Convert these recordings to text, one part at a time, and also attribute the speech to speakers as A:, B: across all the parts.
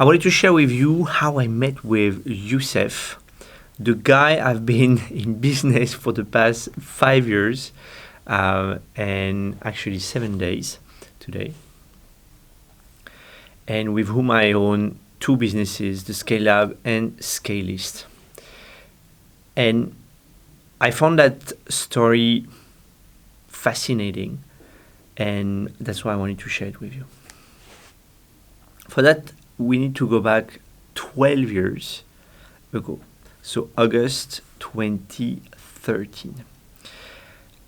A: I wanted to share with you how I met with Youssef, the guy I've been in business for the past 5 years, and actually 7 days today, and with whom I own two businesses, the Scale Lab and Scalist. And I found that story fascinating, and that's why I wanted to share it with you. For that, we need to go back 12 years ago, so August 2013.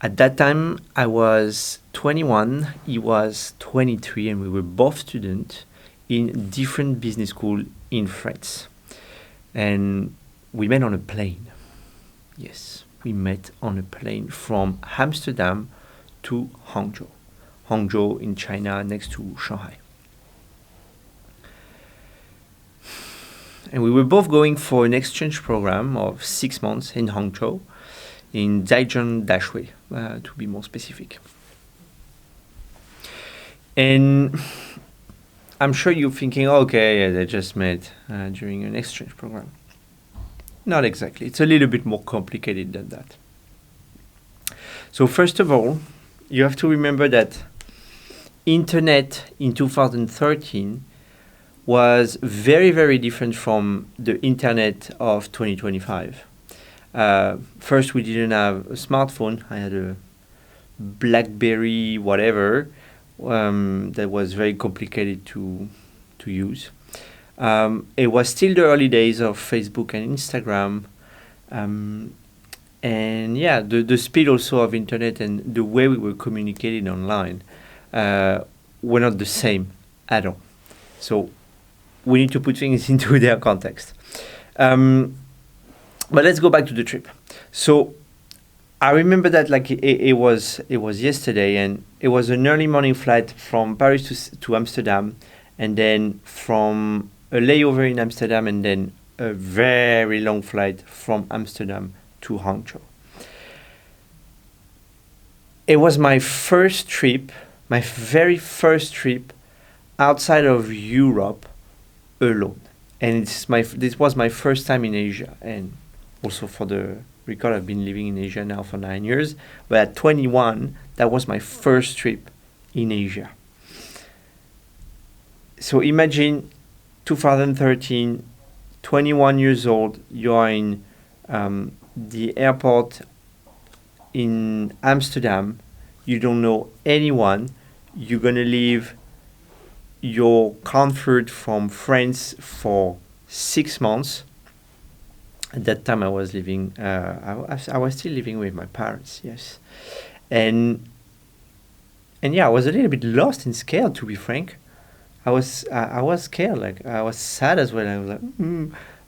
A: At that time, I was 21, he was 23, and we were both students in different business schools in France. And we met on a plane. Yes, we met on a plane from Amsterdam to Hangzhou. Hangzhou in China, next to Shanghai. And we were both going for an exchange program of 6 months in Hangzhou, in Zhejiang Dashui, to be more specific. And I'm sure you're thinking, okay, yeah, they just met during an exchange program. Not exactly. It's a little bit more complicated than that. So first of all, you have to remember that internet in 2013 was very, very different from the internet of 2025. First, we didn't have a smartphone. I had a BlackBerry whatever that was very complicated to use. It was still the early days of Facebook and Instagram. And yeah, the speed also of internet and the way we were communicating online were not the same at all. So we need to put things into their context. But let's go back to the trip. So I remember that like it was yesterday, and it was an early morning flight from Paris to Amsterdam, and then from a layover in Amsterdam, and then a very long flight from Amsterdam to Hangzhou. It was my first trip, my very first trip outside of Europe alone. And this was my first time in Asia. And also for the record, I've been living in Asia now for 9 years. But at 21, that was my first trip in Asia. So imagine 2013, 21 years old, you are in the airport in Amsterdam, you don't know anyone, you're going to leave your comfort from France for 6 months. At that time I was living, I was still living with my parents, yes. And yeah, I was a little bit lost and scared, to be frank. I was scared, like I was sad as well. I was like,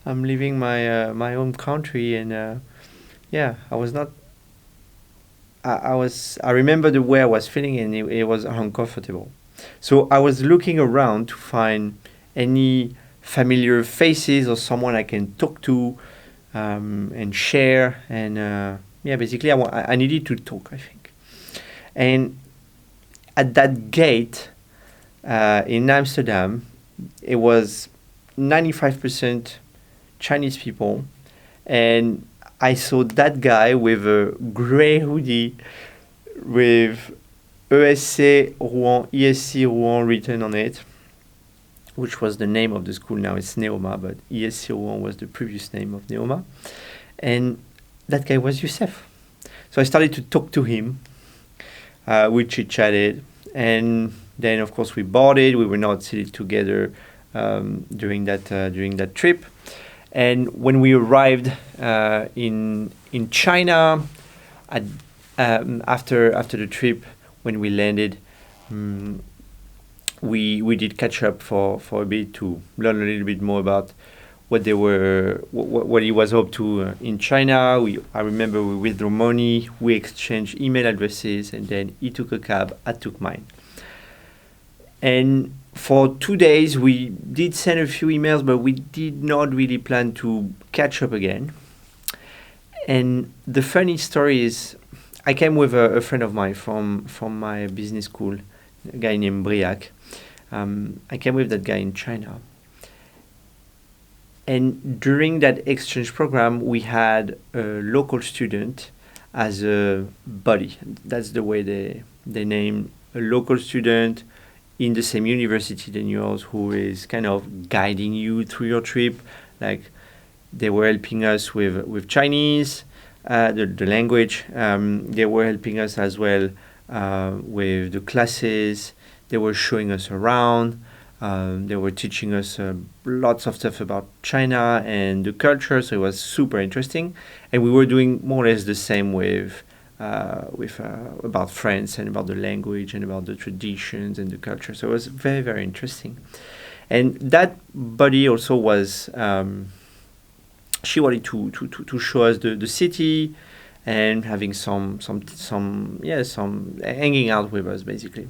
A: I'm leaving my home country, and yeah, I was not. I remember the way I was feeling, and it was uncomfortable. So I was looking around to find any familiar faces or someone I can talk to and share, and yeah, basically I needed to talk, I think. And at that gate in Amsterdam, it was 95% Chinese people, and I saw that guy with a gray hoodie with ESC Rouen, ESC Rouen written on it, which was the name of the school. Now it's Neoma, but ESC Rouen was the previous name of Neoma. And that guy was Youssef. So I started to talk to him. We chit-chatted, and then of course we boarded. We were not seated together during that trip. And when we arrived in China, after the trip, when we landed, we did catch up for a bit to learn a little bit more about what he was up to in China. I remember we withdrew money, we exchanged email addresses, and then he took a cab, I took mine. And for 2 days, we did send a few emails, but we did not really plan to catch up again. And the funny story is, I came with a friend of mine from my business school, a guy named Briac. I came with that guy in China. And during that exchange program, we had a local student as a buddy. That's the way they name a local student in the same university than yours, who is kind of guiding you through your trip. Like, they were helping us with Chinese, the language. They were helping us as well with the classes. They were showing us around. They were teaching us lots of stuff about China and the culture, so it was super interesting. And we were doing more or less the same with about France and about the language and about the traditions and the culture. So it was very, very interesting. And that buddy also was, she wanted to show us the city and having some hanging out with us, basically.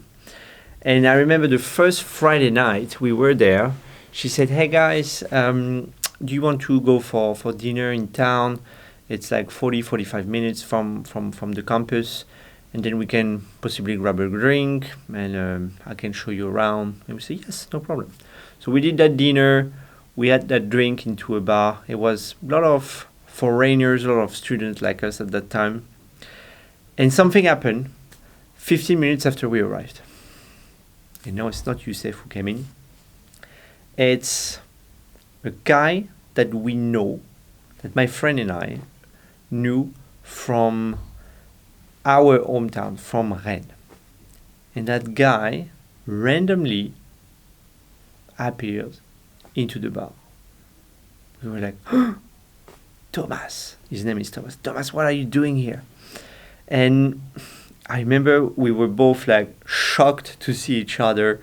A: And I remember the first Friday night we were there, she said, "Hey guys, do you want to go for dinner in town? It's like 45 minutes from the campus, and then we can possibly grab a drink, and I can show you around." And we said, "Yes, no problem." So we did that dinner. We had that drink into a bar. It was a lot of foreigners, a lot of students like us at that time. And something happened 15 minutes after we arrived. And no, it's not Youssef who came in. It's a guy that we know, that my friend and I knew from our hometown, from Rennes. And that guy randomly appears into the bar. We were like, "Oh, Thomas." His name is Thomas. "Thomas, what are you doing here?" And I remember we were both like shocked to see each other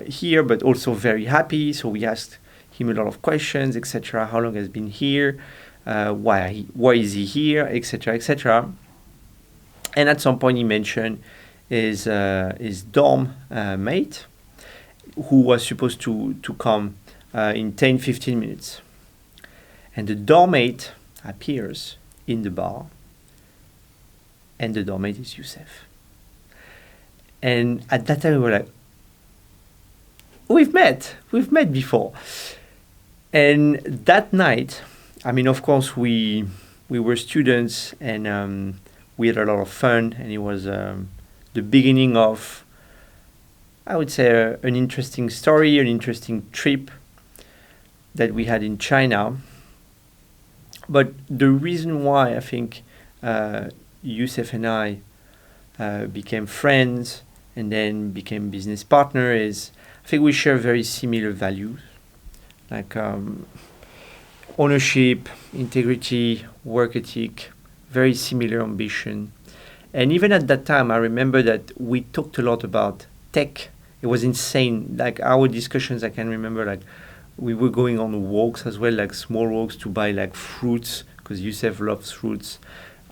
A: here, but also very happy. So we asked him a lot of questions, etc. How long has been here? Why is he here, etc., etc. And at some point he mentioned his dorm mate, who was supposed to come in 10-15 minutes. And the dorm mate appears in the bar, and the dorm mate is Youssef. And at that time we were like, we've met before. And that night, I mean, of course, we were students, and we had a lot of fun, and it was the beginning of, I would say, an interesting story, an interesting trip that we had in China. But the reason why I think Youssef and I became friends and then became business partners is, I think we share very similar values, like ownership, integrity, work ethic, very similar ambition. And even at that time, I remember that we talked a lot about tech. It was insane. Like, our discussions, I can remember, like, we were going on walks as well, like small walks, to buy like fruits, because Youssef loves fruits.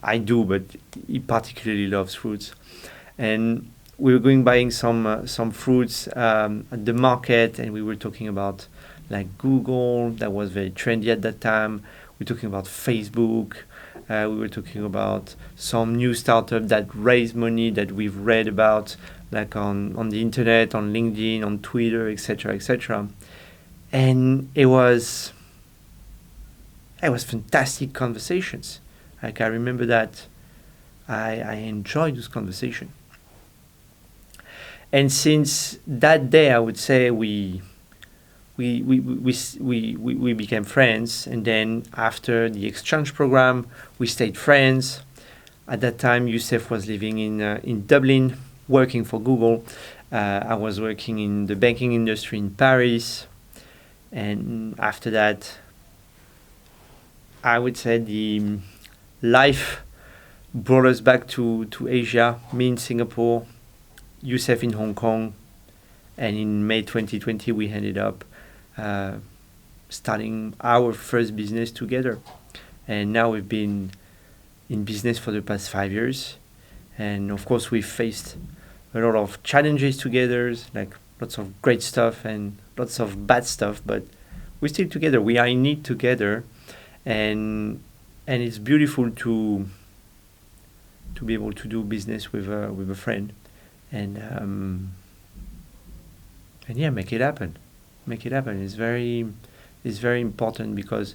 A: I do, but he particularly loves fruits. And we were going buying some fruits at the market, and we were talking about like Google, that was very trendy at that time. We were talking about Facebook. We were talking about some new startup that raised money that we've read about, like on the internet, on LinkedIn, on Twitter, etc., etc. And it was fantastic conversations. Like, I remember that I enjoyed this conversation. And since that day, I would say we became friends. And then after the exchange program, we stayed friends. At that time, Youssef was living in Dublin, working for Google. I was working in the banking industry in Paris. And after that, I would say the life brought us back to Asia, me in Singapore, Youssef in Hong Kong, and in May 2020 we ended up starting our first business together. And now we've been in business for the past 5 years, and of course we've faced a lot of challenges together, like lots of great stuff and lots of bad stuff, but we're still together. We are in it together, and it's beautiful to be able to do business with a friend, and yeah, make it happen. It's very is very important, because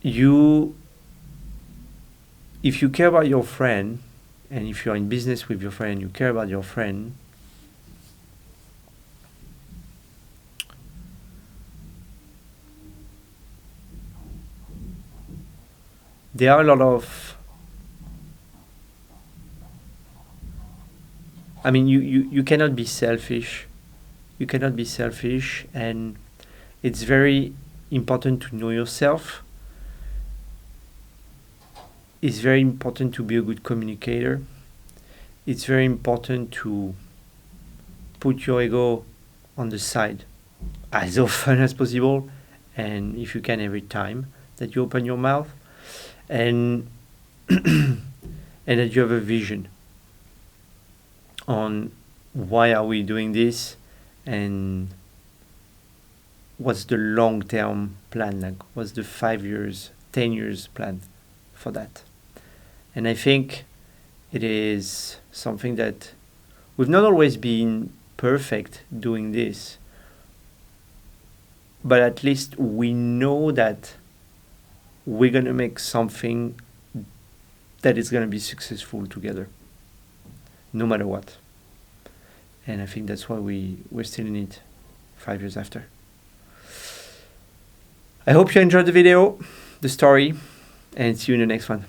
A: if you care about your friend, and if you're in business with your friend, you care about your friend, there are a lot of, I mean, you cannot be selfish. You cannot be selfish, and it's very important to know yourself. It's very important to be a good communicator. It's very important to put your ego on the side as often as possible, and if you can, every time that you open your mouth, and and that you have a vision on why are we doing this, and what's the long-term plan, like what's the 5 years, 10 years plan for that. And I think it is something that we've not always been perfect doing this, but at least we know that we're going to make something that is going to be successful together, no matter what. And I think that's why we're still in it 5 years after. I hope you enjoyed the video, the story, and see you in the next one.